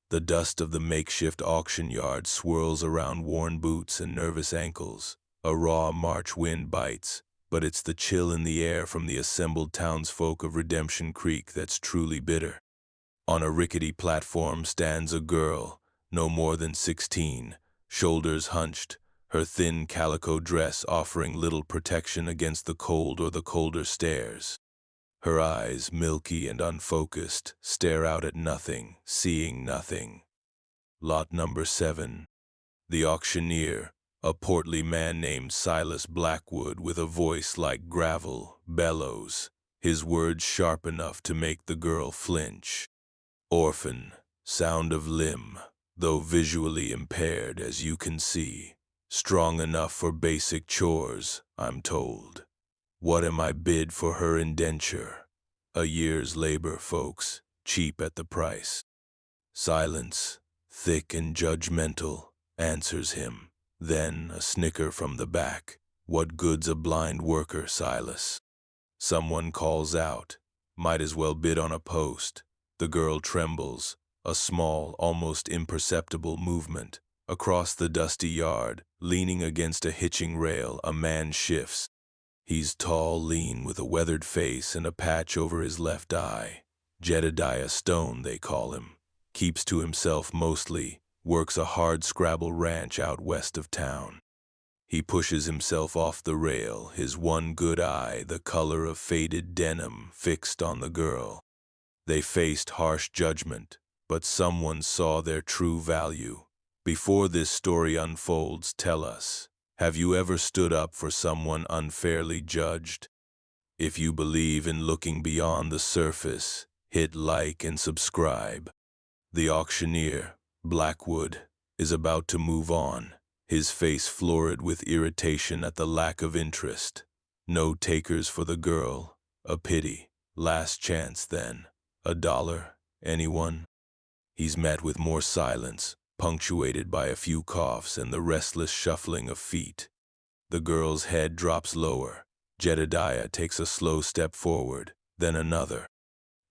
The dust of the makeshift auction yard swirls around worn boots and nervous ankles. A raw March wind bites, but it's the chill in the air from the assembled townsfolk of Redemption Creek that's truly bitter. On a rickety platform stands a girl, no more than 16, shoulders hunched, her thin calico dress offering little protection against the cold or the colder stares. Her eyes, milky and unfocused, stare out at nothing, seeing nothing. Lot number 7. The auctioneer, a portly man named Silas Blackwood with a voice like gravel, bellows, his words sharp enough to make the girl flinch. Orphan, sound of limb, though visually impaired as you can see. Strong enough for basic chores, I'm told. What am I bid for her indenture? A year's labor, folks, cheap at the price. Silence, thick and judgmental, answers him. Then a snicker from the back. What good's a blind worker, Silas? Someone calls out. Might as well bid on a post. The girl trembles, a small, almost imperceptible movement. Across the dusty yard, leaning against a hitching rail, a man shifts. He's tall, lean, with a weathered face and a patch over his left eye. Jedediah Stone, they call him. Keeps to himself mostly, works a hard-scrabble ranch out west of town. He pushes himself off the rail, his one good eye, the color of faded denim, fixed on the girl. They faced harsh judgment, but someone saw their true value. Before this story unfolds, tell us, have you ever stood up for someone unfairly judged? If you believe in looking beyond the surface, hit like and subscribe. The auctioneer, Blackwood, is about to move on, his face florid with irritation at the lack of interest. No takers for the girl. A pity. Last chance, then. $1? Anyone? He's met with more silence, punctuated by a few coughs and the restless shuffling of feet. The girl's head drops lower. Jedediah takes a slow step forward, then another.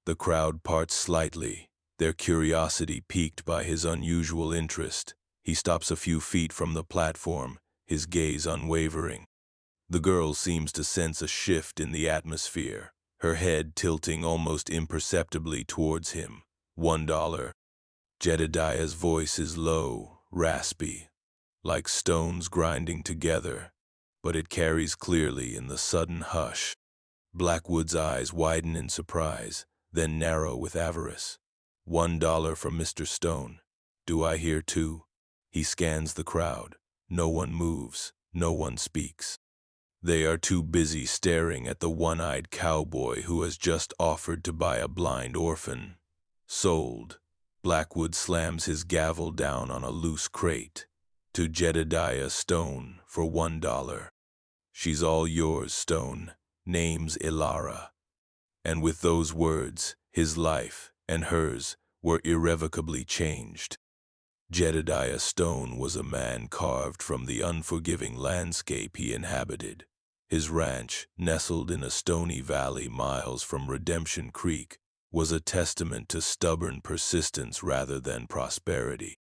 The crowd parts slightly, their curiosity piqued by his unusual interest. He stops a few feet from the platform, his gaze unwavering. The girl seems to sense a shift in the atmosphere, her head tilting almost imperceptibly towards him. $1. Jedediah's voice is low, raspy, like stones grinding together, but it carries clearly in the sudden hush. Blackwood's eyes widen in surprise, then narrow with avarice. $1 from Mr. Stone. Do I hear two? He scans the crowd. No one moves, no one speaks. They are too busy staring at the one-eyed cowboy who has just offered to buy a blind orphan. Sold. Blackwood slams his gavel down on a loose crate. To Jedediah Stone for $1. She's all yours, Stone. Name's Ilara. And with those words, his life and hers were irrevocably changed. Jedediah Stone was a man carved from the unforgiving landscape he inhabited. His ranch, nestled in a stony valley miles from Redemption Creek, was a testament to stubborn persistence rather than prosperity.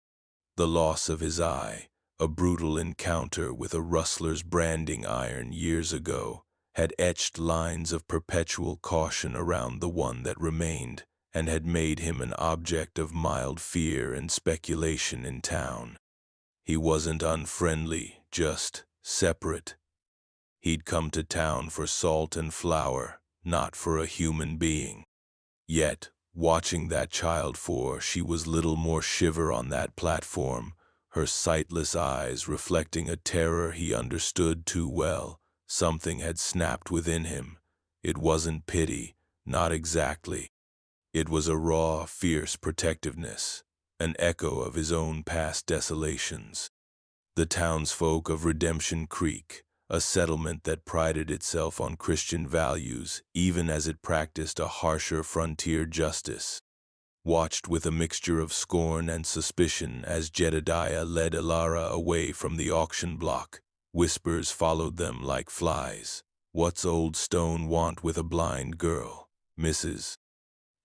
The loss of his eye, a brutal encounter with a rustler's branding iron years ago, had etched lines of perpetual caution around the one that remained, and had made him an object of mild fear and speculation in town. He wasn't unfriendly, just separate. He'd come to town for salt and flour, not for a human being. Yet, watching that child she was little more shiver on that platform, her sightless eyes reflecting a terror he understood too well. Something had snapped within him. It wasn't pity, not exactly. It was a raw, fierce protectiveness, an echo of his own past desolations. The townsfolk of Redemption Creek, a settlement that prided itself on Christian values even as it practiced a harsher frontier justice, watched with a mixture of scorn and suspicion as Jedediah led Ilara away from the auction block. Whispers followed them like flies. What's old Stone want with a blind girl? Mrs.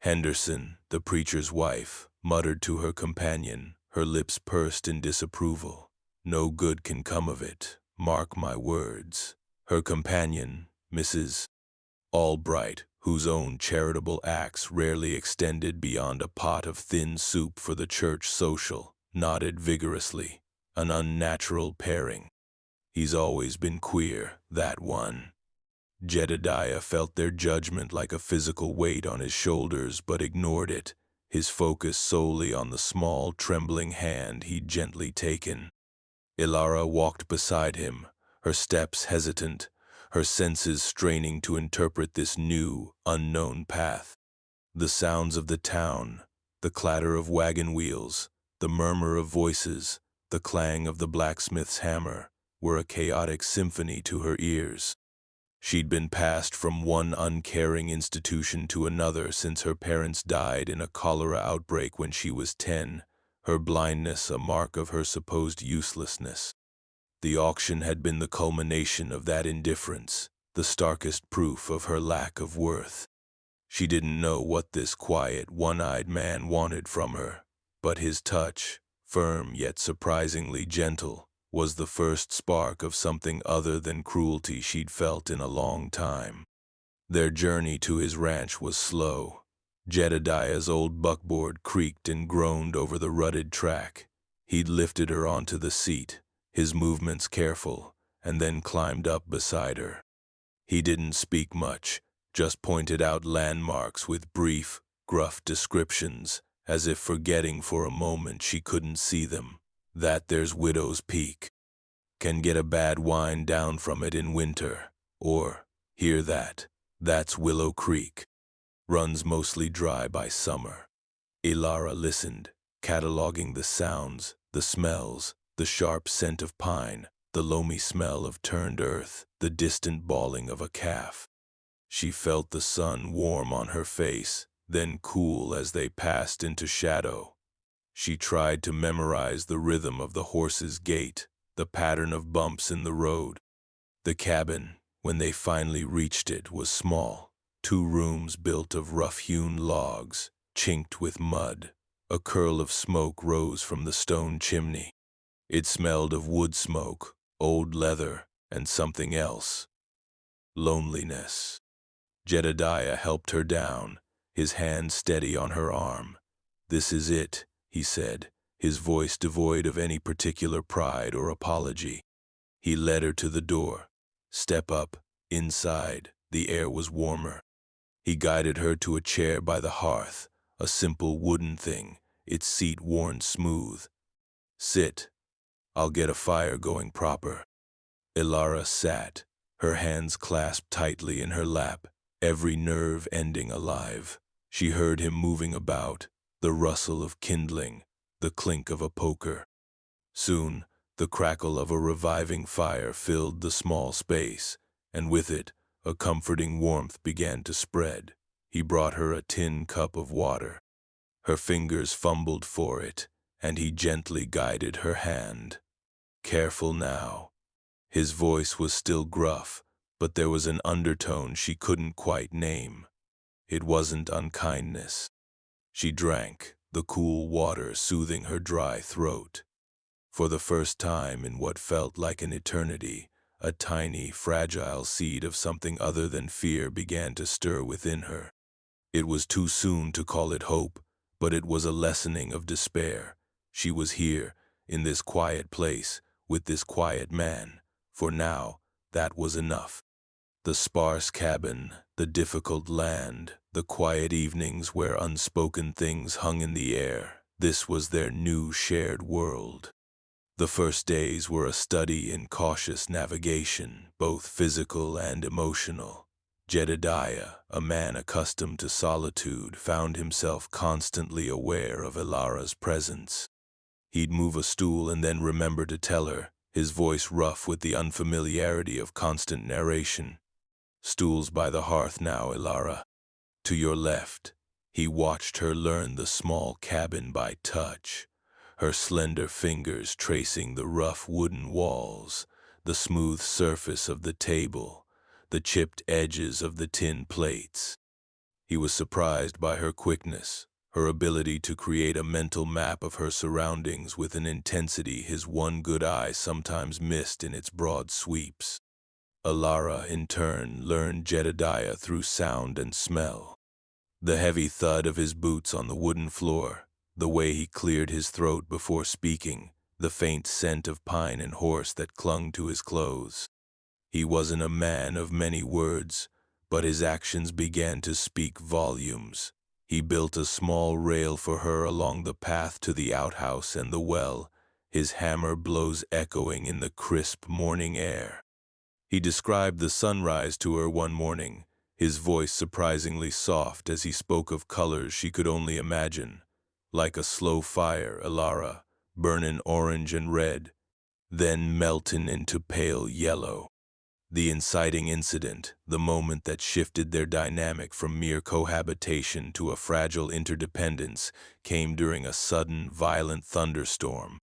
Henderson, the preacher's wife, muttered to her companion, her lips pursed in disapproval. "No good can come of it, mark my words." Her companion, Mrs. Albright, whose own charitable acts rarely extended beyond a pot of thin soup for the church social, nodded vigorously. "An unnatural pairing. He's always been queer, that one." Jedediah felt their judgment like a physical weight on his shoulders, but ignored it, his focus solely on the small, trembling hand he'd gently taken. Ilara walked beside him, her steps hesitant, her senses straining to interpret this new, unknown path. The sounds of the town, the clatter of wagon wheels, the murmur of voices, the clang of the blacksmith's hammer, were a chaotic symphony to her ears. She'd been passed from one uncaring institution to another since her parents died in a cholera outbreak when she was 10, her blindness a mark of her supposed uselessness. The auction had been the culmination of that indifference, the starkest proof of her lack of worth. She didn't know what this quiet, one-eyed man wanted from her, but his touch, firm yet surprisingly gentle, was the first spark of something other than cruelty she'd felt in a long time. Their journey to his ranch was slow. Jedediah's old buckboard creaked and groaned over the rutted track. He'd lifted her onto the seat, his movements careful, and then climbed up beside her. He didn't speak much, just pointed out landmarks with brief, gruff descriptions, as if forgetting for a moment she couldn't see them. "That there's Widow's Peak. Can get a bad wine down from it in winter. Or, hear that, that's Willow Creek. Runs mostly dry by summer." Ilara listened, cataloging the sounds, the smells, the sharp scent of pine, the loamy smell of turned earth, the distant bawling of a calf. She felt the sun warm on her face, then cool as they passed into shadow. She tried to memorize the rhythm of the horse's gait, the pattern of bumps in the road. The cabin, when they finally reached it, was small, 2 rooms built of rough-hewn logs, chinked with mud. A curl of smoke rose from the stone chimney. It smelled of wood smoke, old leather, and something else. Loneliness. Jedediah helped her down, his hand steady on her arm. "This is it," he said, his voice devoid of any particular pride or apology. He led her to the door. "Step up, inside." The air was warmer. He guided her to a chair by the hearth, a simple wooden thing, its seat worn smooth. "Sit. I'll get a fire going proper." Ilara sat, her hands clasped tightly in her lap, every nerve ending alive. She heard him moving about, the rustle of kindling, the clink of a poker. Soon, the crackle of a reviving fire filled the small space, and with it, a comforting warmth began to spread. He brought her a tin cup of water. Her fingers fumbled for it, and he gently guided her hand. "Careful now." His voice was still gruff, but there was an undertone she couldn't quite name. It wasn't unkindness. She drank, the cool water soothing her dry throat. For the first time in what felt like an eternity, a tiny, fragile seed of something other than fear began to stir within her. It was too soon to call it hope, but it was a lessening of despair. She was here, in this quiet place, with this quiet man. For now, that was enough. The sparse cabin, the difficult land, the quiet evenings where unspoken things hung in the air, this was their new shared world. The first days were a study in cautious navigation, both physical and emotional. Jedediah, a man accustomed to solitude, found himself constantly aware of Ilara's presence. He'd move a stool and then remember to tell her, his voice rough with the unfamiliarity of constant narration. "Stools by the hearth now, Ilara. To your left." He watched her learn the small cabin by touch, her slender fingers tracing the rough wooden walls, the smooth surface of the table, the chipped edges of the tin plates. He was surprised by her quickness, her ability to create a mental map of her surroundings with an intensity his one good eye sometimes missed in its broad sweeps. Alara, in turn, learned Jedediah through sound and smell. The heavy thud of his boots on the wooden floor, the way he cleared his throat before speaking, the faint scent of pine and horse that clung to his clothes. He wasn't a man of many words, but his actions began to speak volumes. He built a small rail for her along the path to the outhouse and the well, his hammer blows echoing in the crisp morning air. He described the sunrise to her one morning, his voice surprisingly soft as he spoke of colors she could only imagine. Like a slow fire, Alara, burnin' orange and red, then meltin' into pale yellow. The inciting incident, the moment that shifted their dynamic from mere cohabitation to a fragile interdependence, came during a sudden, violent thunderstorm.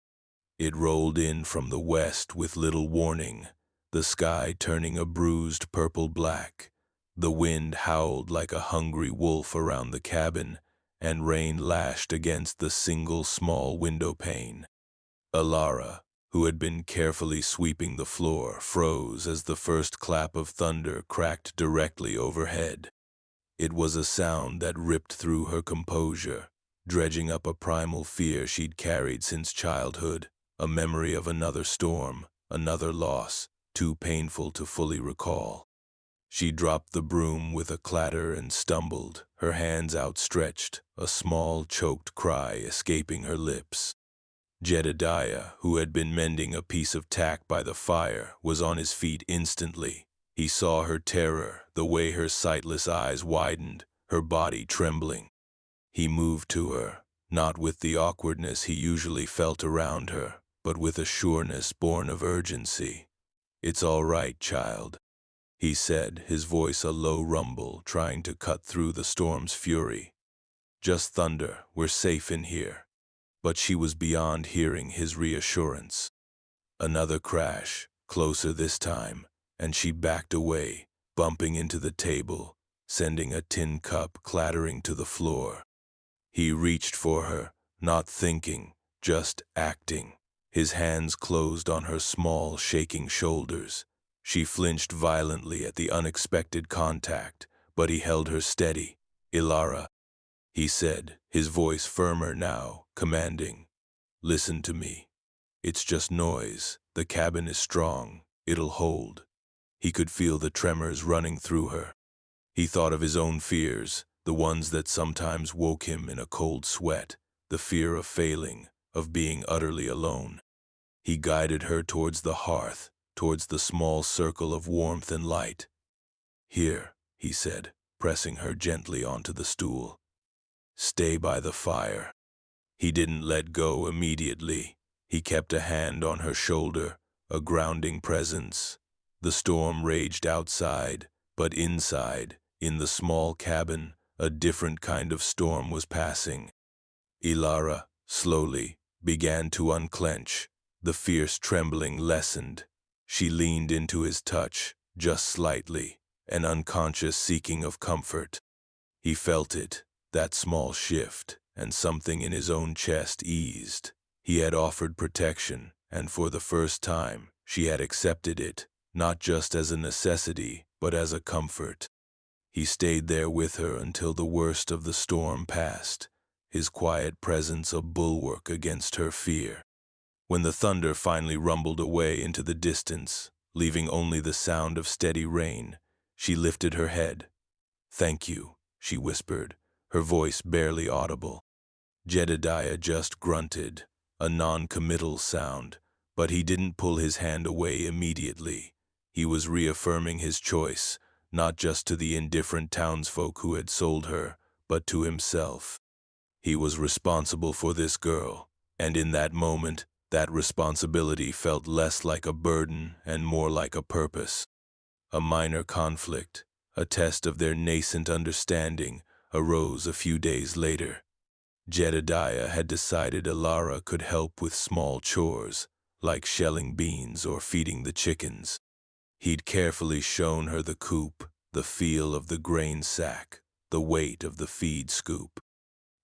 It rolled in from the west with little warning, the sky turning a bruised purple-black. The wind howled like a hungry wolf around the cabin, and rain lashed against the single small window pane. Alara, who had been carefully sweeping the floor, froze as the first clap of thunder cracked directly overhead. It was a sound that ripped through her composure, dredging up a primal fear she'd carried since childhood, a memory of another storm, another loss, too painful to fully recall. She dropped the broom with a clatter and stumbled, her hands outstretched, a small, choked cry escaping her lips. Jedediah, who had been mending a piece of tack by the fire, was on his feet instantly. He saw her terror, the way her sightless eyes widened, her body trembling. He moved to her, not with the awkwardness he usually felt around her, but with a sureness born of urgency. "It's all right, child," he said, his voice a low rumble trying to cut through the storm's fury. "Just thunder, we're safe in here." But she was beyond hearing his reassurance. Another crash, closer this time, and she backed away, bumping into the table, sending a tin cup clattering to the floor. He reached for her, not thinking, just acting. His hands closed on her small, shaking shoulders. She flinched violently at the unexpected contact, but he held her steady. "Ilara," he said, his voice firmer now, commanding. "Listen to me. It's just noise. The cabin is strong. It'll hold." He could feel the tremors running through her. He thought of his own fears, the ones that sometimes woke him in a cold sweat, the fear of failing, of being utterly alone. He guided her towards the hearth, towards the small circle of warmth and light. "Here," he said, pressing her gently onto the stool. "Stay by the fire." He didn't let go immediately. He kept a hand on her shoulder, a grounding presence. The storm raged outside, but inside, in the small cabin, a different kind of storm was passing. Ilara, slowly, began to unclench. The fierce trembling lessened. She leaned into his touch, just slightly, an unconscious seeking of comfort. He felt it, that small shift, and something in his own chest eased. He had offered protection, and for the first time, she had accepted it, not just as a necessity, but as a comfort. He stayed there with her until the worst of the storm passed, his quiet presence a bulwark against her fear. When the thunder finally rumbled away into the distance, leaving only the sound of steady rain, she lifted her head. "Thank you," she whispered, her voice barely audible. Jedediah just grunted, a non-committal sound, but he didn't pull his hand away immediately. He was reaffirming his choice, not just to the indifferent townsfolk who had sold her, but to himself. He was responsible for this girl, and in that moment, that responsibility felt less like a burden and more like a purpose. A minor conflict, a test of their nascent understanding, arose a few days later. Jedediah had decided Alara could help with small chores, like shelling beans or feeding the chickens. He'd carefully shown her the coop, the feel of the grain sack, the weight of the feed scoop.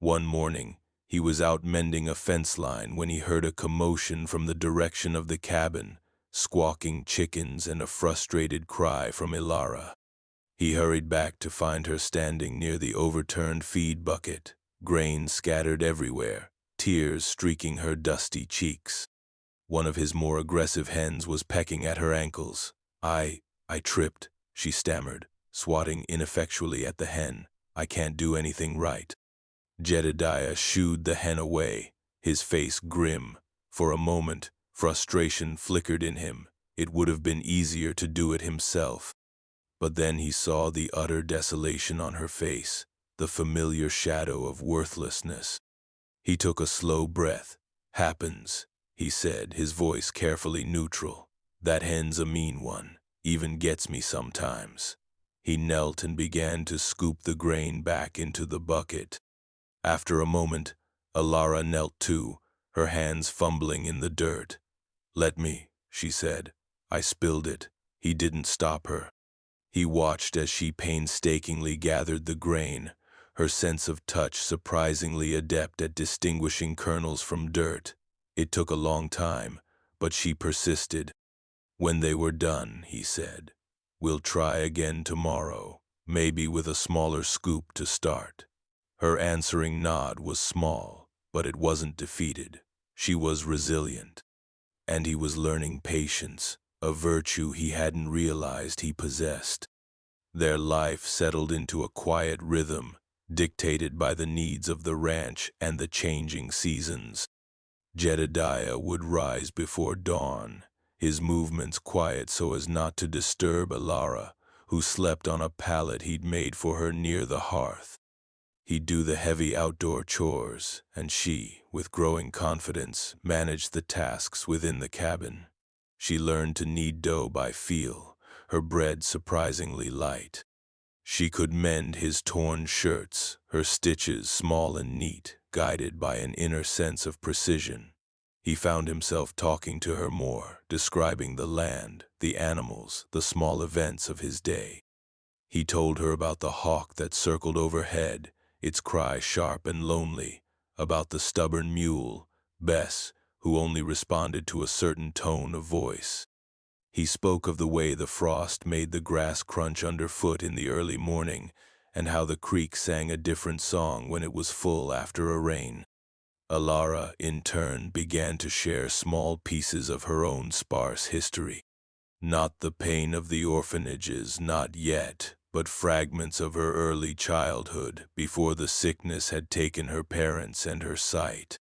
One morning, he was out mending a fence line when he heard a commotion from the direction of the cabin, squawking chickens and a frustrated cry from Ilara. He hurried back to find her standing near the overturned feed bucket, grain scattered everywhere, tears streaking her dusty cheeks. One of his more aggressive hens was pecking at her ankles. I tripped," she stammered, swatting ineffectually at the hen. "I can't do anything right." Jedediah shooed the hen away, his face grim. For a moment, frustration flickered in him. It would have been easier to do it himself. But then he saw the utter desolation on her face, the familiar shadow of worthlessness. He took a slow breath. "Happens," he said, his voice carefully neutral. "That hen's a mean one, even gets me sometimes." He knelt and began to scoop the grain back into the bucket. After a moment, Ilara knelt too, her hands fumbling in the dirt. "Let me," she said. "I spilled it." He didn't stop her. He watched as she painstakingly gathered the grain, her sense of touch surprisingly adept at distinguishing kernels from dirt. It took a long time, but she persisted. "When they were done," he said, "we'll try again tomorrow, maybe with a smaller scoop to start." Her answering nod was small, but it wasn't defeated. She was resilient. And he was learning patience, a virtue he hadn't realized he possessed. Their life settled into a quiet rhythm, dictated by the needs of the ranch and the changing seasons. Jedediah would rise before dawn, his movements quiet so as not to disturb Ilara, who slept on a pallet he'd made for her near the hearth. He'd do the heavy outdoor chores, and she, with growing confidence, managed the tasks within the cabin. She learned to knead dough by feel, her bread surprisingly light. She could mend his torn shirts, her stitches small and neat, guided by an inner sense of precision. He found himself talking to her more, describing the land, the animals, the small events of his day. He told her about the hawk that circled overhead, its cry sharp and lonely, about the stubborn mule, Bess, who only responded to a certain tone of voice. He spoke of the way the frost made the grass crunch underfoot in the early morning, and how the creek sang a different song when it was full after a rain. Ilara, in turn, began to share small pieces of her own sparse history. Not the pain of the orphanages, not yet, but fragments of her early childhood, before the sickness had taken her parents and her sight.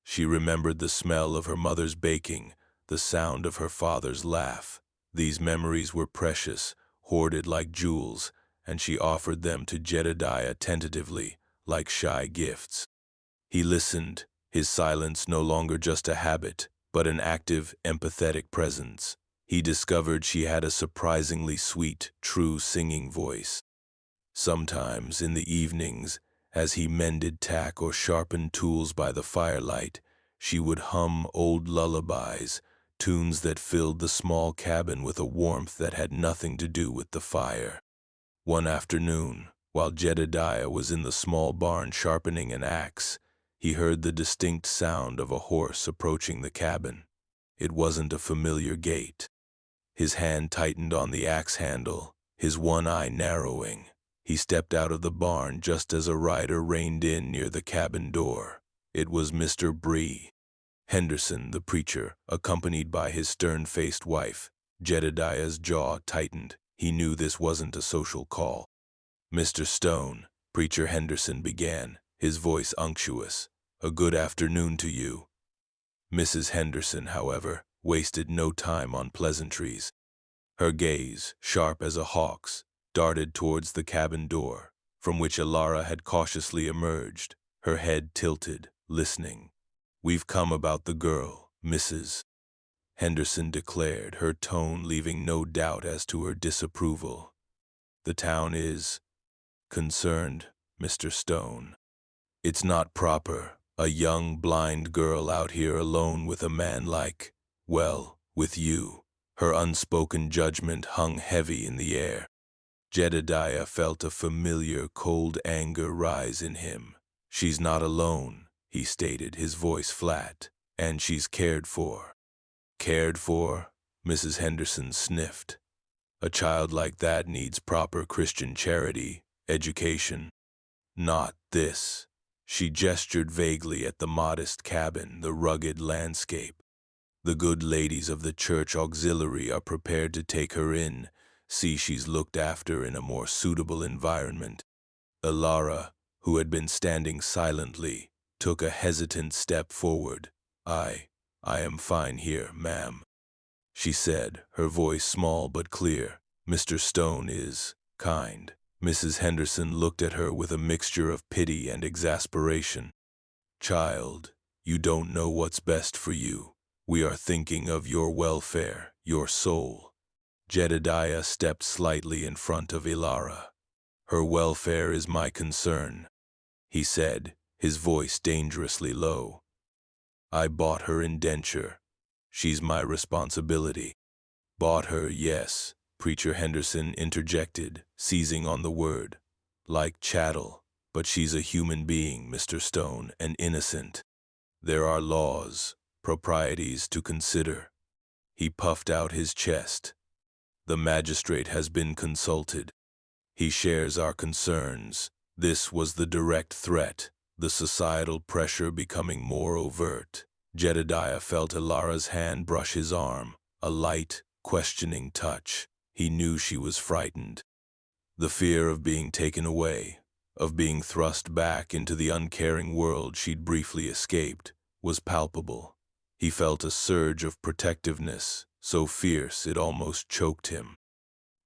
She remembered the smell of her mother's baking, the sound of her father's laugh. These memories were precious, hoarded like jewels, and she offered them to Jedediah tentatively, like shy gifts. He listened, his silence no longer just a habit, but an active, empathetic presence. He discovered she had a surprisingly sweet, true singing voice. Sometimes, in the evenings, as he mended tack or sharpened tools by the firelight, she would hum old lullabies, tunes that filled the small cabin with a warmth that had nothing to do with the fire. One afternoon, while Jedediah was in the small barn sharpening an axe, he heard the distinct sound of a horse approaching the cabin. It wasn't a familiar gait. His hand tightened on the axe handle, his one eye narrowing. He stepped out of the barn just as a rider reined in near the cabin door. It was Mr. Bree. Henderson, the preacher, accompanied by his stern-faced wife. Jedediah's jaw tightened. He knew this wasn't a social call. "Mr. Stone," Preacher Henderson began, his voice unctuous, "a good afternoon to you." Mrs. Henderson, however, wasted no time on pleasantries. Her gaze, sharp as a hawk's, darted towards the cabin door, from which Ilara had cautiously emerged, her head tilted, listening. "We've come about the girl, Mrs." Henderson declared, her tone leaving no doubt as to her disapproval. "The town is concerned, Mr. Stone. It's not proper, a young blind girl out here alone with a man like, well, with you." Her unspoken judgment hung heavy in the air. Jedediah felt a familiar, cold anger rise in him. She's not alone, he stated, his voice flat. And she's cared for. Cared for? Mrs. Henderson sniffed. A child like that needs proper Christian charity, education. Not this. She gestured vaguely at the modest cabin, the rugged landscape. The good ladies of the church auxiliary are prepared to take her in, see she's looked after in a more suitable environment. Ilara, who had been standing silently, took a hesitant step forward. I am fine here, ma'am, she said, her voice small but clear. Mr. Stone is kind. Mrs. Henderson looked at her with a mixture of pity and exasperation. Child, you don't know what's best for you. We are thinking of your welfare, your soul. Jedediah stepped slightly in front of Ilara. Her welfare is my concern, he said, his voice dangerously low. I bought her indenture. She's my responsibility. Bought her, yes, Preacher Henderson interjected, seizing on the word. Like chattel, but she's a human being, Mr. Stone, and innocent. There are laws, proprieties to consider. He puffed out his chest. The magistrate has been consulted. He shares our concerns. This was the direct threat, the societal pressure becoming more overt. Jedediah felt Ilara's hand brush his arm, a light, questioning touch. He knew she was frightened. The fear of being taken away, of being thrust back into the uncaring world she'd briefly escaped, was palpable. He felt a surge of protectiveness, so fierce it almost choked him.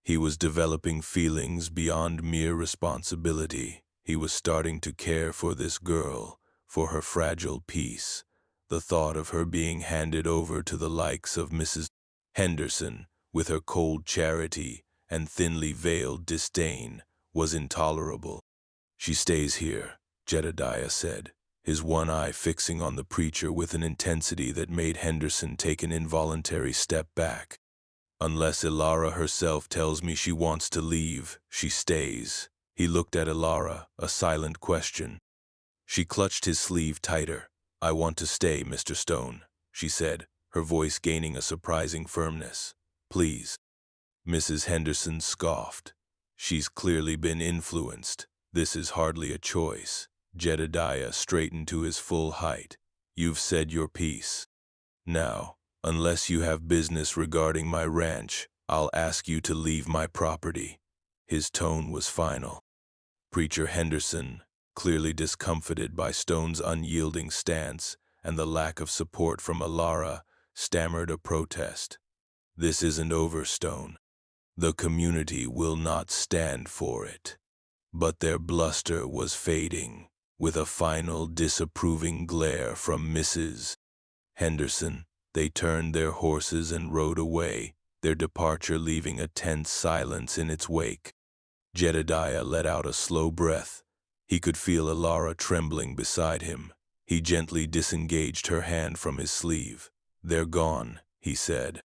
He was developing feelings beyond mere responsibility. He was starting to care for this girl, for her fragile peace. The thought of her being handed over to the likes of Mrs. Henderson, with her cold charity and thinly veiled disdain, was intolerable. She stays here, Jedediah said, his one eye fixing on the preacher with an intensity that made Henderson take an involuntary step back. Unless Ilara herself tells me she wants to leave, she stays. He looked at Ilara, a silent question. She clutched his sleeve tighter. I want to stay, Mr. Stone, she said, her voice gaining a surprising firmness. Please. Mrs. Henderson scoffed. She's clearly been influenced. This is hardly a choice. Jedediah straightened to his full height. You've said your piece. Now, unless you have business regarding my ranch, I'll ask you to leave my property. His tone was final. Preacher Henderson, clearly discomfited by Stone's unyielding stance and the lack of support from Ilara, stammered a protest. This isn't over, Stone. The community will not stand for it. But their bluster was fading, with a final disapproving glare from Mrs. Henderson. They turned their horses and rode away, their departure leaving a tense silence in its wake. Jedediah let out a slow breath. He could feel Ilara trembling beside him. He gently disengaged her hand from his sleeve. They're gone, he said.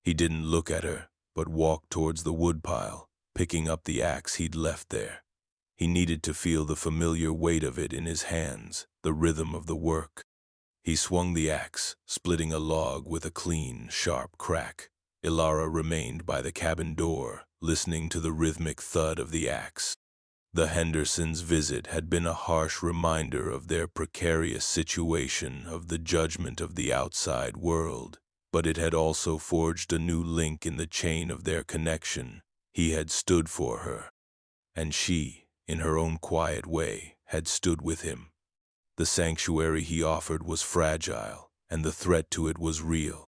He didn't look at her, but walked towards the woodpile, picking up the axe he'd left there. He needed to feel the familiar weight of it in his hands, the rhythm of the work. He swung the axe, splitting a log with a clean, sharp crack. Ilara remained by the cabin door, listening to the rhythmic thud of the axe. The Hendersons' visit had been a harsh reminder of their precarious situation, of the judgment of the outside world. But it had also forged a new link in the chain of their connection. He had stood for her, and she, in her own quiet way, had stood with him. The sanctuary he offered was fragile, and the threat to it was real.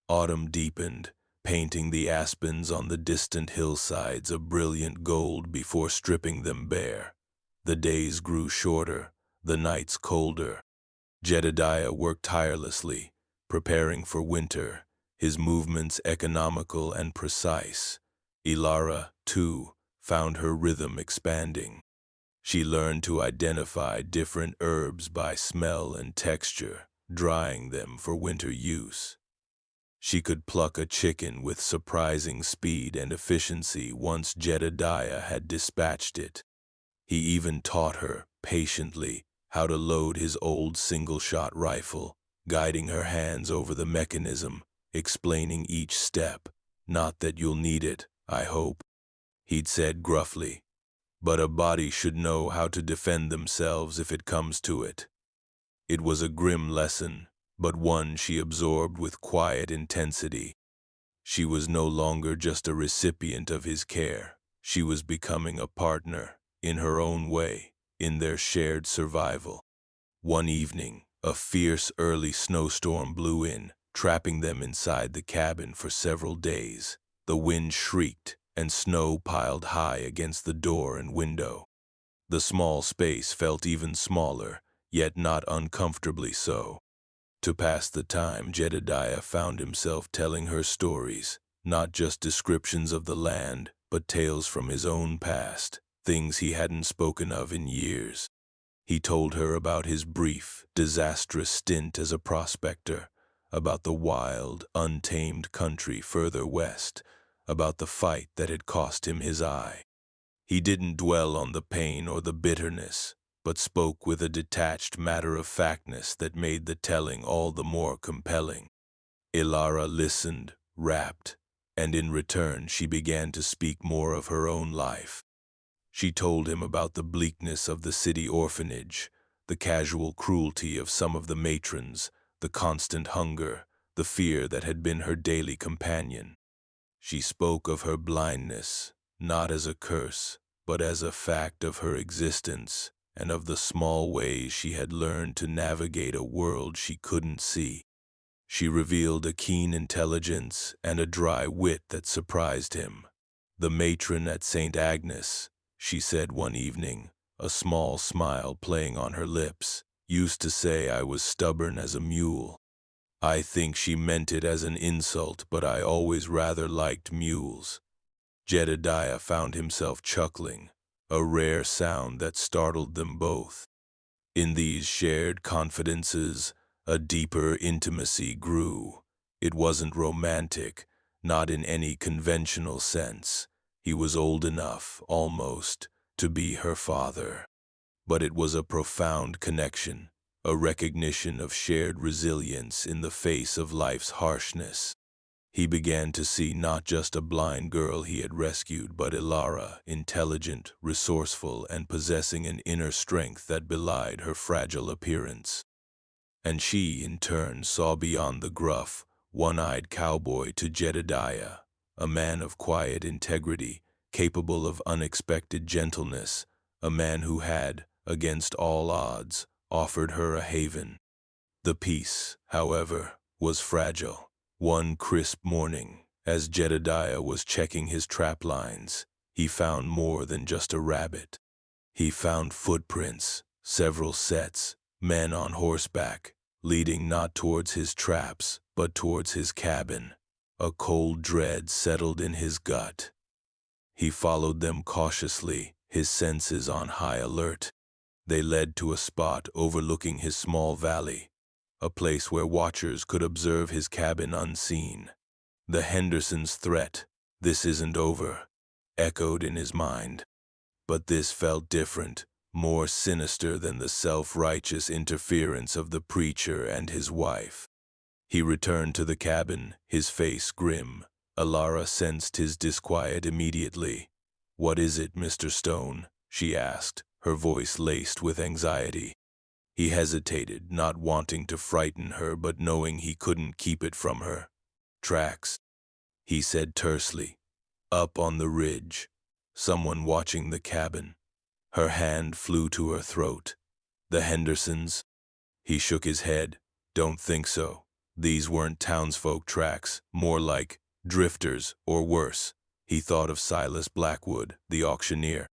Autumn deepened, painting the aspens on the distant hillsides a brilliant gold before stripping them bare. The days grew shorter, the nights colder. Jedediah worked tirelessly, preparing for winter, his movements economical and precise. Ilara, too, found her rhythm expanding. She learned to identify different herbs by smell and texture, drying them for winter use. She could pluck a chicken with surprising speed and efficiency once Jedediah had dispatched it. He even taught her, patiently, how to load his old single-shot rifle, guiding her hands over the mechanism, explaining each step. "Not that you'll need it, I hope," he'd said gruffly, "but a body should know how to defend themselves if it comes to it." It was a grim lesson, but one she absorbed with quiet intensity. She was no longer just a recipient of his care. She was becoming a partner, in her own way, in their shared survival. One evening, a fierce early snowstorm blew in, trapping them inside the cabin for several days. The wind shrieked, and snow piled high against the door and window. The small space felt even smaller, yet not uncomfortably so. To pass the time, Jedediah found himself telling her stories, not just descriptions of the land, but tales from his own past, things he hadn't spoken of in years. He told her about his brief, disastrous stint as a prospector, about the wild, untamed country further west, about the fight that had cost him his eye. He didn't dwell on the pain or the bitterness, but spoke with a detached matter-of-factness that made the telling all the more compelling. Ilara listened, rapt, and in return she began to speak more of her own life. She told him about the bleakness of the city orphanage, the casual cruelty of some of the matrons, the constant hunger, the fear that had been her daily companion. She spoke of her blindness, not as a curse, but as a fact of her existence, and of the small ways she had learned to navigate a world she couldn't see. She revealed a keen intelligence and a dry wit that surprised him. "The matron at St. Agnes," she said one evening, a small smile playing on her lips, "used to say I was stubborn as a mule. I think she meant it as an insult, but I always rather liked mules." Jedediah found himself chuckling, a rare sound that startled them both. In these shared confidences, a deeper intimacy grew. It wasn't romantic, not in any conventional sense. He was old enough, almost, to be her father. But it was a profound connection, a recognition of shared resilience in the face of life's harshness. He began to see not just a blind girl he had rescued, but Ilara, intelligent, resourceful, and possessing an inner strength that belied her fragile appearance. And she, in turn, saw beyond the gruff, one-eyed cowboy to Jedediah, a man of quiet integrity, capable of unexpected gentleness, a man who had, against all odds, offered her a haven. The peace, however, was fragile. One crisp morning, as Jedediah was checking his trap lines, he found more than just a rabbit. He found footprints, several sets, men on horseback, leading not towards his traps, but towards his cabin. A cold dread settled in his gut. He followed them cautiously, his senses on high alert. They led to a spot overlooking his small valley, a place where watchers could observe his cabin unseen. The Hendersons' threat, "This isn't over," echoed in his mind. But this felt different, more sinister than the self-righteous interference of the preacher and his wife. He returned to the cabin, his face grim. Ilara sensed his disquiet immediately. "What is it, Mr. Stone?" she asked, her voice laced with anxiety. He hesitated, not wanting to frighten her, but knowing he couldn't keep it from her. "Tracks," he said tersely. "Up on the ridge. Someone watching the cabin." Her hand flew to her throat. "The Hendersons?" He shook his head. "Don't think so. These weren't townsfolk tracks, more like drifters, or worse." He thought of Silas Blackwood, the auctioneer.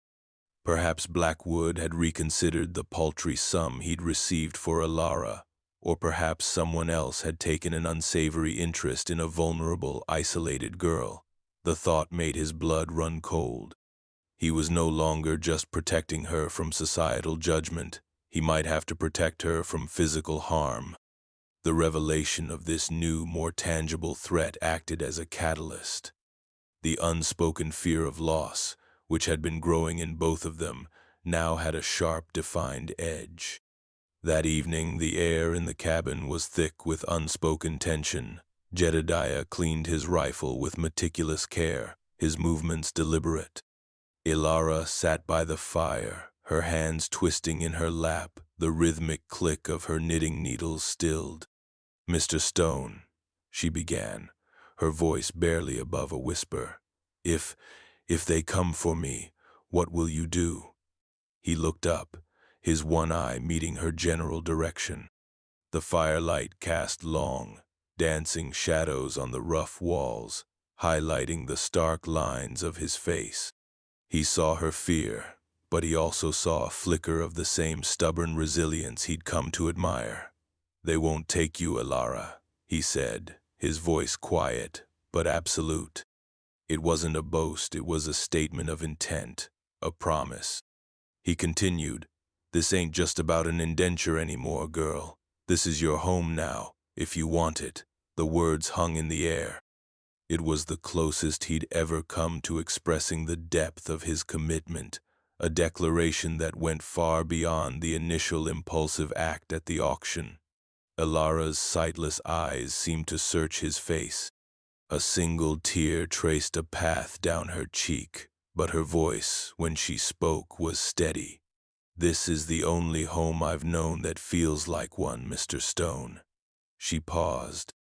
Perhaps Blackwood had reconsidered the paltry sum he'd received for Ilara, or perhaps someone else had taken an unsavory interest in a vulnerable, isolated girl. The thought made his blood run cold. He was no longer just protecting her from societal judgment. He might have to protect her from physical harm. The revelation of this new, more tangible threat acted as a catalyst. The unspoken fear of loss, which had been growing in both of them, now had a sharp, defined edge. That evening, the air in the cabin was thick with unspoken tension. Jedediah cleaned his rifle with meticulous care, his movements deliberate. Ilara sat by the fire, her hands twisting in her lap, the rhythmic click of her knitting needles stilled. "Mr. Stone," she began, her voice barely above a whisper, if they come for me, what will you do?" He looked up, his one eye meeting her general direction. The firelight cast long, dancing shadows on the rough walls, highlighting the stark lines of his face. He saw her fear, but he also saw a flicker of the same stubborn resilience he'd come to admire. "They won't take you, Ilara," he said, his voice quiet but absolute. It wasn't a boast, it was a statement of intent, a promise. He continued, "This ain't just about an indenture anymore, girl. This is your home now, if you want it." The words hung in the air. It was the closest he'd ever come to expressing the depth of his commitment, a declaration that went far beyond the initial impulsive act at the auction. Ilara's sightless eyes seemed to search his face. A single tear traced a path down her cheek, but her voice, when she spoke, was steady. "This is the only home I've known that feels like one, Mr. Stone." She paused.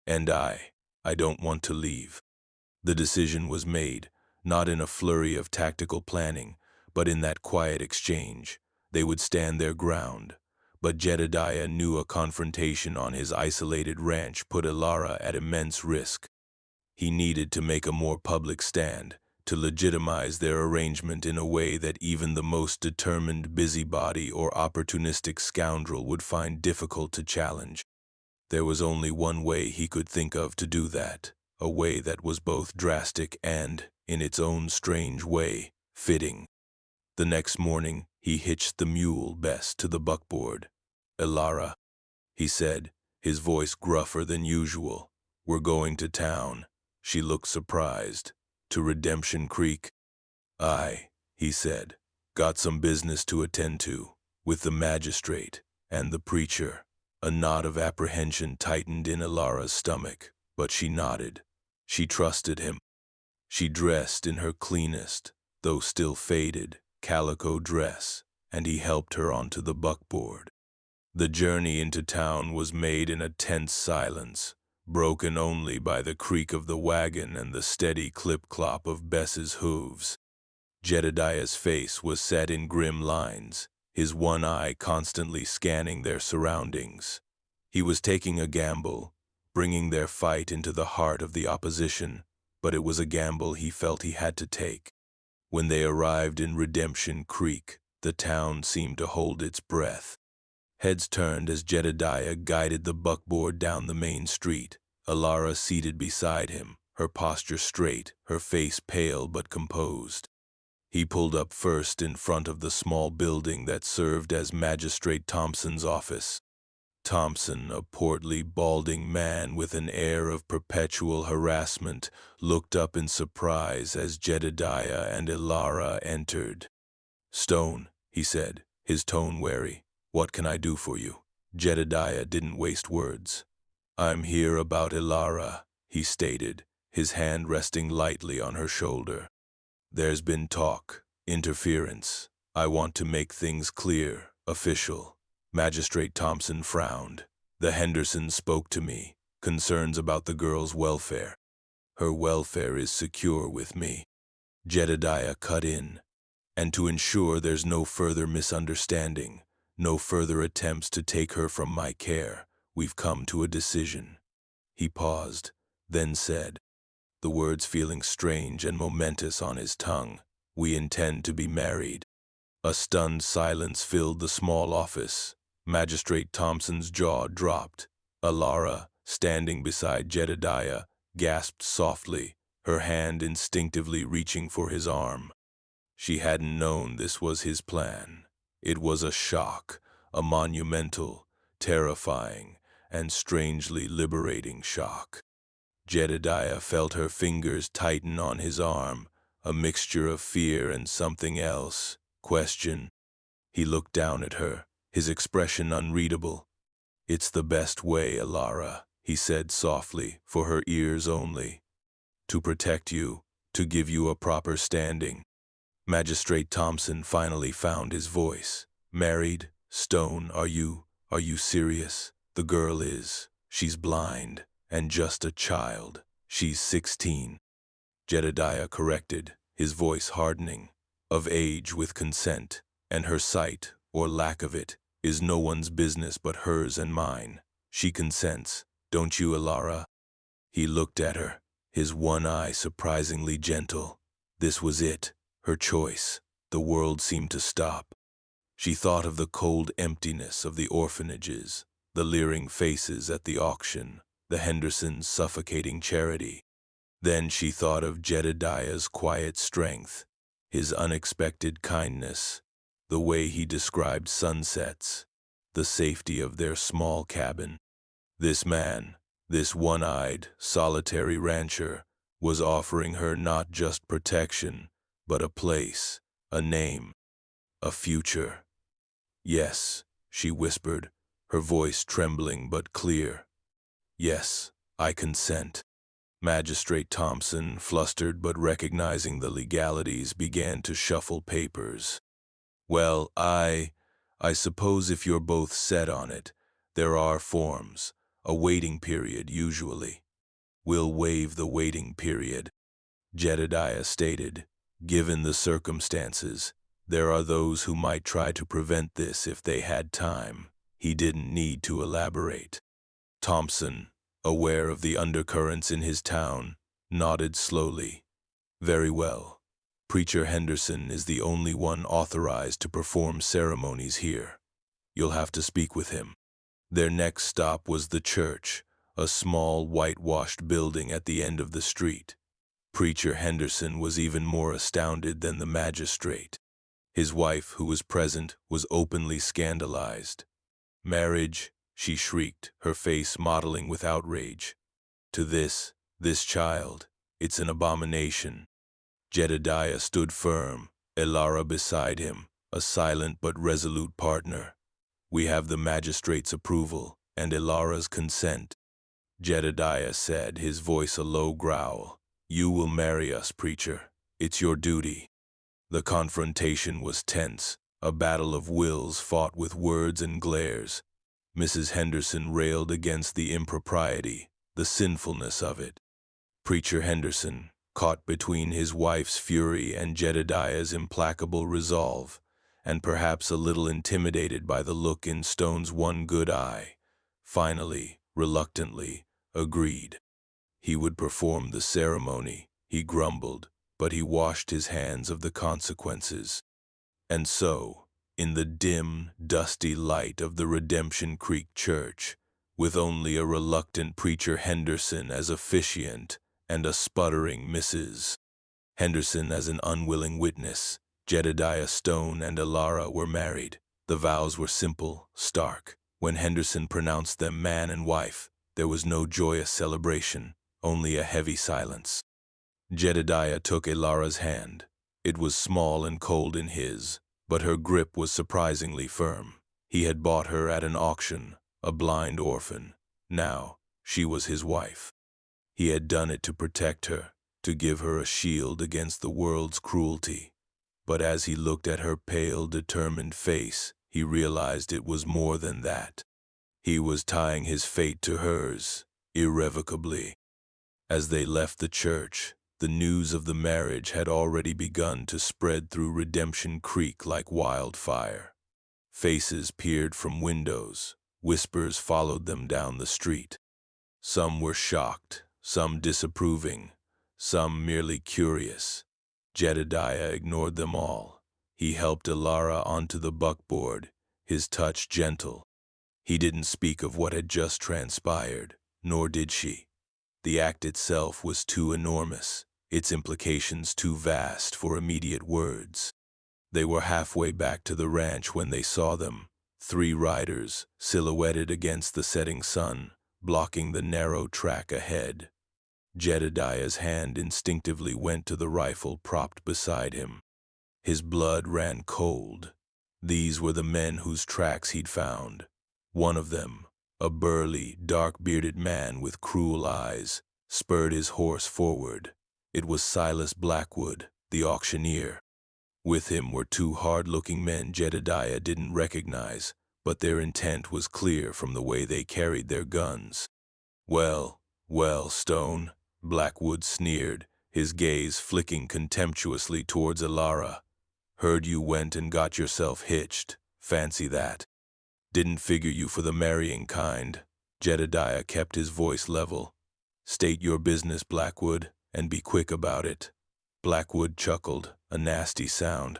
"And I don't want to leave." The decision was made, not in a flurry of tactical planning, but in that quiet exchange. They would stand their ground. But Jedediah knew a confrontation on his isolated ranch put Ilara at immense risk. He needed to make a more public stand, to legitimize their arrangement in a way that even the most determined busybody or opportunistic scoundrel would find difficult to challenge. There was only one way he could think of to do that, a way that was both drastic and, in its own strange way, fitting. The next morning, he hitched the mule Bess to the buckboard. "Ilara," he said, his voice gruffer than usual, "we're going to town." She looked surprised. "To Redemption Creek?" "Aye," he said, "got some business to attend to, with the magistrate and the preacher." A knot of apprehension tightened in Ilara's stomach, but she nodded. She trusted him. She dressed in her cleanest, though still faded, calico dress, and he helped her onto the buckboard. The journey into town was made in a tense silence, broken only by the creak of the wagon and the steady clip-clop of Bess's hooves. Jedediah's face was set in grim lines, his one eye constantly scanning their surroundings. He was taking a gamble, bringing their fight into the heart of the opposition, but it was a gamble he felt he had to take. When they arrived in Redemption Creek, the town seemed to hold its breath. Heads turned as Jedediah guided the buckboard down the main street, Ilara seated beside him, her posture straight, her face pale but composed. He pulled up first in front of the small building that served as Magistrate Thompson's office. Thompson, a portly, balding man with an air of perpetual harassment, looked up in surprise as Jedediah and Ilara entered. "Stone," he said, his tone wary, "what can I do for you?" Jedediah didn't waste words. "I'm here about Ilara," he stated, his hand resting lightly on her shoulder. "There's been talk, interference. I want to make things clear, official." Magistrate Thompson frowned. "The Hendersons spoke to me, concerns about the girl's welfare." "Her welfare is secure with me," Jedediah cut in. "And to ensure there's no further misunderstanding, no further attempts to take her from my care, we've come to a decision." He paused, then said, the words feeling strange and momentous on his tongue, "We intend to be married." A stunned silence filled the small office. Magistrate Thompson's jaw dropped. Ilara, standing beside Jedediah, gasped softly, her hand instinctively reaching for his arm. She hadn't known this was his plan. It was a shock, a monumental, terrifying, and strangely liberating shock. Jedediah felt her fingers tighten on his arm, a mixture of fear and something else, question. He looked down at her, his expression unreadable. "It's the best way, Alara," he said softly, for her ears only. "To protect you, to give you a proper standing." Magistrate Thompson finally found his voice. "Married? Stone, are you serious?" "The girl is. She's blind, and just a child. She's 16. Jedediah corrected, his voice hardening. "Of age with consent, and her sight, or lack of it, is no one's business but hers and mine. She consents, don't you, Alara?" He looked at her, his one eye surprisingly gentle. This was it, her choice. The world seemed to stop. She thought of the cold emptiness of the orphanages, the leering faces at the auction, the Hendersons' suffocating charity. Then she thought of Jedediah's quiet strength, his unexpected kindness, the way he described sunsets, the safety of their small cabin. This man, this one-eyed, solitary rancher, was offering her not just protection, but a place, a name, a future. "Yes," she whispered, her voice trembling but clear. "Yes, I consent." Magistrate Thompson, flustered but recognizing the legalities, began to shuffle papers. "Well, I suppose if you're both set on it, there are forms, a waiting period usually." "We'll waive the waiting period," Jedediah stated. "Given the circumstances, there are those who might try to prevent this if they had time." He didn't need to elaborate. Thompson, aware of the undercurrents in his town, nodded slowly. "Very well. Preacher Henderson is the only one authorized to perform ceremonies here. You'll have to speak with him." Their next stop was the church, a small whitewashed building at the end of the street. Preacher Henderson was even more astounded than the magistrate. His wife, who was present, was openly scandalized. "Marriage?" she shrieked, her face mottling with outrage. "To this child, it's an abomination." Jedediah stood firm, Alara beside him, a silent but resolute partner. "We have the magistrate's approval, and Alara's consent," Jedediah said, his voice a low growl. "You will marry us, preacher. It's your duty." The confrontation was tense, a battle of wills fought with words and glares. Mrs. Henderson railed against the impropriety, the sinfulness of it. Preacher Henderson, caught between his wife's fury and Jedediah's implacable resolve, and perhaps a little intimidated by the look in Stone's one good eye, finally, reluctantly, agreed. He would perform the ceremony, he grumbled, but he washed his hands of the consequences. And so, in the dim, dusty light of the Redemption Creek Church, with only a reluctant Preacher Henderson as officiant and a sputtering Mrs. Henderson as an unwilling witness, Jedediah Stone and Alara were married. The vows were simple, stark. When Henderson pronounced them man and wife, there was no joyous celebration, only a heavy silence. Jedediah took Alara's hand. It was small and cold in his, but her grip was surprisingly firm. He had bought her at an auction, a blind orphan. Now, she was his wife. He had done it to protect her, to give her a shield against the world's cruelty. But as he looked at her pale, determined face, he realized it was more than that. He was tying his fate to hers, irrevocably. As they left the church, the news of the marriage had already begun to spread through Redemption Creek like wildfire. Faces peered from windows, whispers followed them down the street. Some were shocked, some disapproving, some merely curious. Jedediah ignored them all. He helped Alara onto the buckboard, his touch gentle. He didn't speak of what had just transpired, nor did she. The act itself was too enormous, its implications too vast for immediate words. They were halfway back to the ranch when they saw them, 3 riders, silhouetted against the setting sun, blocking the narrow track ahead. Jedediah's hand instinctively went to the rifle propped beside him. His blood ran cold. These were the men whose tracks he'd found. One of them, a burly, dark-bearded man with cruel eyes, spurred his horse forward. It was Silas Blackwood, the auctioneer. With him were two hard-looking men Jedediah didn't recognize, but their intent was clear from the way they carried their guns. "Well, well, Stone," Blackwood sneered, his gaze flicking contemptuously towards Ilara. "Heard you went and got yourself hitched. Fancy that. Didn't figure you for the marrying kind." Jedediah kept his voice level. "State your business, Blackwood, and be quick about it." Blackwood chuckled, a nasty sound.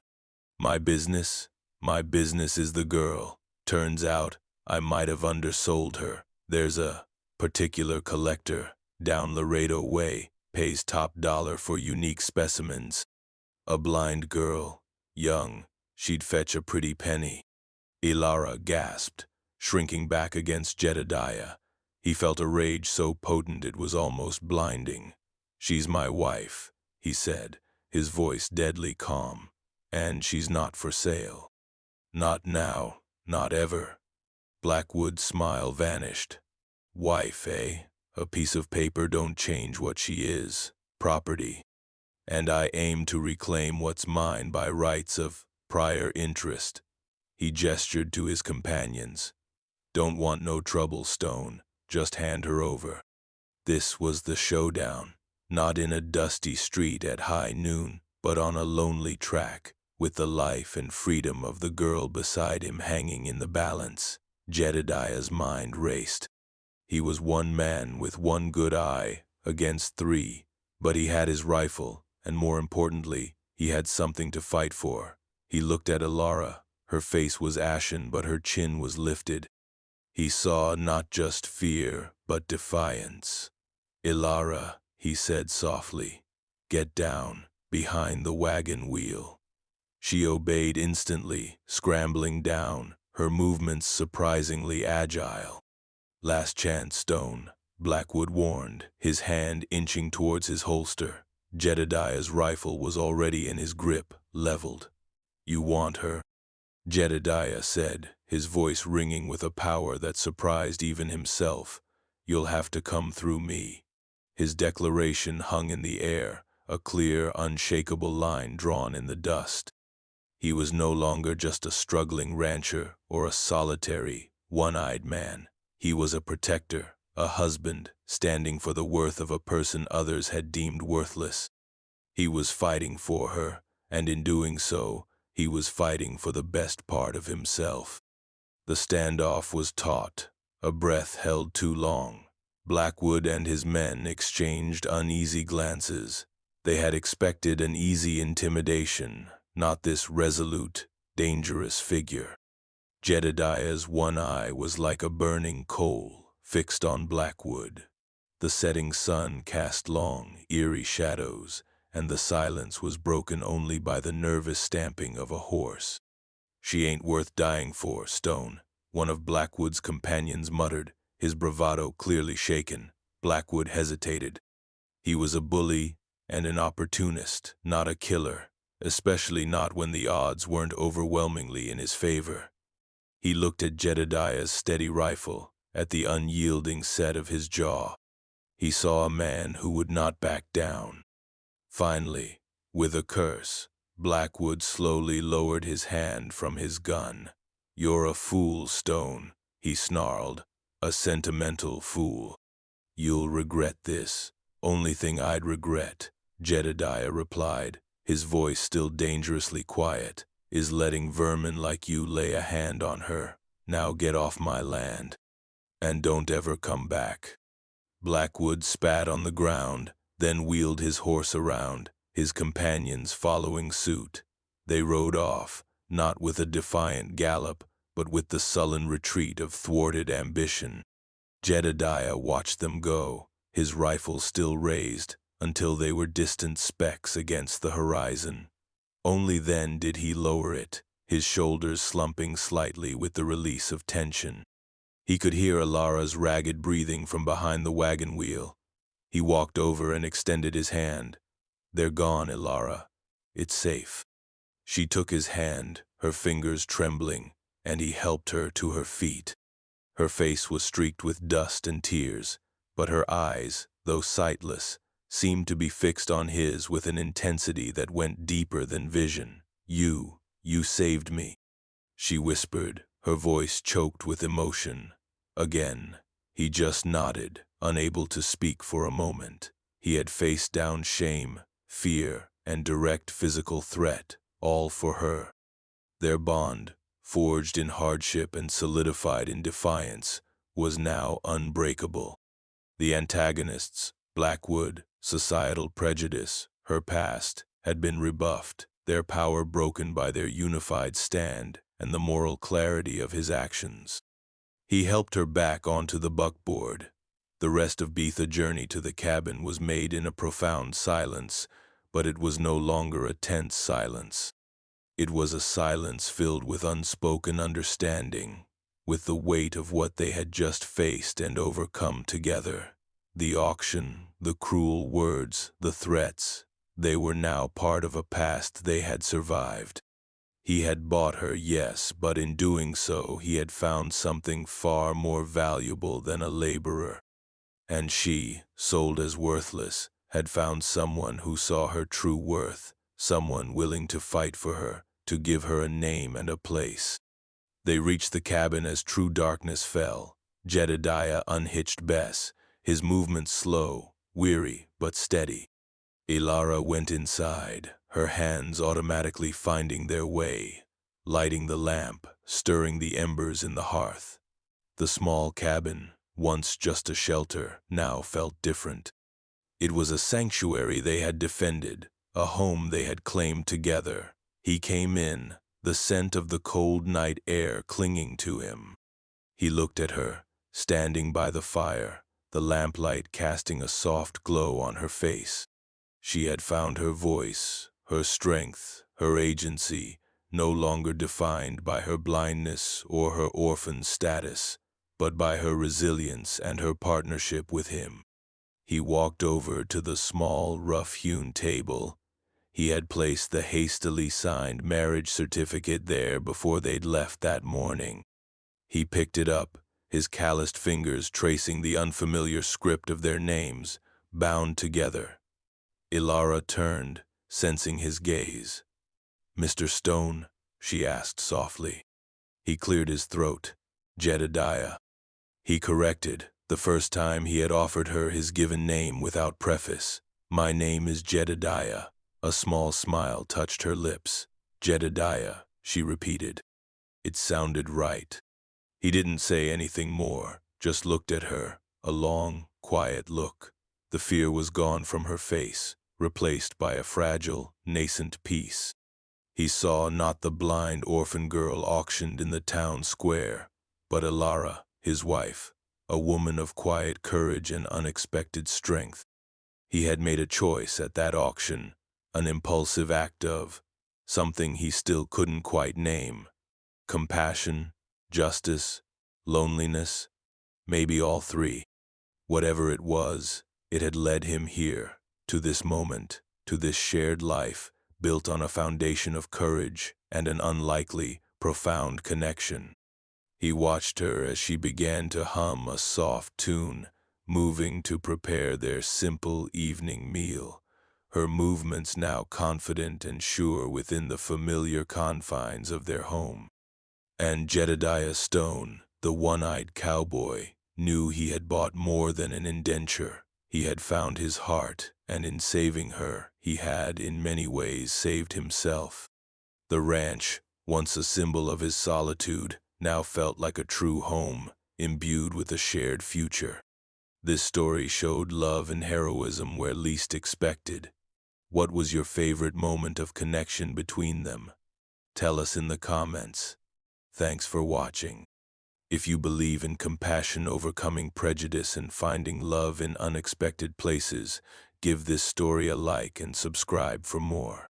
My business is the girl. Turns out I might have undersold her. There's a particular collector down Laredo Way, pays top dollar for unique specimens. A blind girl, young, she'd fetch a pretty penny." Ilara gasped, shrinking back against Jedediah. He felt a rage so potent it was almost blinding. "She's my wife," he said, his voice deadly calm. "And she's not for sale. Not now, not ever." Blackwood's smile vanished. "Wife, eh? A piece of paper don't change what she is. Property. And I aim to reclaim what's mine by rights of prior interest." He gestured to his companions. "Don't want no trouble, Stone. Just hand her over." This was the showdown, not in a dusty street at high noon, but on a lonely track, with the life and freedom of the girl beside him hanging in the balance. Jedediah's mind raced. He was one man with one good eye against three, but he had his rifle, and more importantly, he had something to fight for. He looked at Ilara. Her face was ashen, but her chin was lifted. He saw not just fear, but defiance. "Ilara," he said softly, "get down, behind the wagon wheel." She obeyed instantly, scrambling down, her movements surprisingly agile. "Last chance, Stone," Blackwood warned, his hand inching towards his holster. Jedediah's rifle was already in his grip, leveled. "You want her?" Jedediah said, his voice ringing with a power that surprised even himself. "You'll have to come through me." His declaration hung in the air, a clear, unshakable line drawn in the dust. He was no longer just a struggling rancher or a solitary, one-eyed man. He was a protector, a husband, standing for the worth of a person others had deemed worthless. He was fighting for her, and in doing so, he was fighting for the best part of himself. The standoff was taut, a breath held too long. Blackwood and his men exchanged uneasy glances. They had expected an easy intimidation, not this resolute, dangerous figure. Jedediah's one eye was like a burning coal, fixed on Blackwood. The setting sun cast long, eerie shadows, and the silence was broken only by the nervous stamping of a horse. "She ain't worth dying for, Stone," one of Blackwood's companions muttered, his bravado clearly shaken. Blackwood hesitated. He was a bully and an opportunist, not a killer, especially not when the odds weren't overwhelmingly in his favor. He looked at Jedediah's steady rifle, at the unyielding set of his jaw. He saw a man who would not back down. Finally, with a curse, Blackwood slowly lowered his hand from his gun. "You're a fool, Stone," he snarled, "a sentimental fool. You'll regret this." "Only thing I'd regret," Jedediah replied, his voice still dangerously quiet, "is letting vermin like you lay a hand on her. Now get off my land, and don't ever come back." Blackwood spat on the ground, then wheeled his horse around, his companions following suit. They rode off, not with a defiant gallop, but with the sullen retreat of thwarted ambition. Jedediah watched them go, his rifle still raised, until they were distant specks against the horizon. Only then did he lower it, his shoulders slumping slightly with the release of tension. He could hear Ilara's ragged breathing from behind the wagon wheel. He walked over and extended his hand. "They're gone, Ilara. It's safe." She took his hand, her fingers trembling, and he helped her to her feet. Her face was streaked with dust and tears, but her eyes, though sightless, seemed to be fixed on his with an intensity that went deeper than vision. You saved me," she whispered, her voice choked with emotion. Again, he just nodded, unable to speak for a moment. He had faced down shame, fear, and direct physical threat, all for her. Their bond, forged in hardship and solidified in defiance, was now unbreakable. The antagonists, Blackwood, societal prejudice, her past, had been rebuffed, their power broken by their unified stand and the moral clarity of his actions. He helped her back onto the buckboard. The rest of Beatha's journey to the cabin was made in a profound silence, but it was no longer a tense silence. It was a silence filled with unspoken understanding, with the weight of what they had just faced and overcome together. The auction, the cruel words, the threats, they were now part of a past they had survived. He had bought her, yes, but in doing so he had found something far more valuable than a laborer. And she, sold as worthless, had found someone who saw her true worth, someone willing to fight for her, to give her a name and a place. They reached the cabin as true darkness fell. Jedediah unhitched Bess, his movements slow, weary, but steady. Ilara went inside, her hands automatically finding their way, lighting the lamp, stirring the embers in the hearth. The small cabin, once just a shelter, now felt different. It was a sanctuary they had defended, a home they had claimed together. He came in, the scent of the cold night air clinging to him. He looked at her, standing by the fire, the lamplight casting a soft glow on her face. She had found her voice, her strength, her agency, no longer defined by her blindness or her orphan status, but by her resilience and her partnership with him. He walked over to the small, rough-hewn table. He had placed the hastily signed marriage certificate there before they'd left that morning. He picked it up, his calloused fingers tracing the unfamiliar script of their names, bound together. Ilara turned, sensing his gaze. "Mr. Stone?" she asked softly. He cleared his throat. "Jedediah." He corrected, the first time he had offered her his given name without preface. "My name is Jedediah." A small smile touched her lips. "Jedediah," she repeated. It sounded right. He didn't say anything more, just looked at her, a long, quiet look. The fear was gone from her face, replaced by a fragile, nascent peace. He saw not the blind orphan girl auctioned in the town square, but Ilara, his wife, a woman of quiet courage and unexpected strength. He had made a choice at that auction, an impulsive act of something he still couldn't quite name. Compassion, justice, loneliness, maybe all three. Whatever it was, it had led him here, to this moment, to this shared life, built on a foundation of courage and an unlikely, profound connection. He watched her as she began to hum a soft tune, moving to prepare their simple evening meal, her movements now confident and sure within the familiar confines of their home. And Jedediah Stone, the one-eyed cowboy, knew he had bought more than an indenture. He had found his heart, and in saving her, he had, in many ways, saved himself. The ranch, once a symbol of his solitude, now felt like a true home, imbued with a shared future. This story showed love and heroism where least expected. What was your favorite moment of connection between them? Tell us in the comments. Thanks for watching. If you believe in compassion overcoming prejudice and finding love in unexpected places, give this story a like and subscribe for more.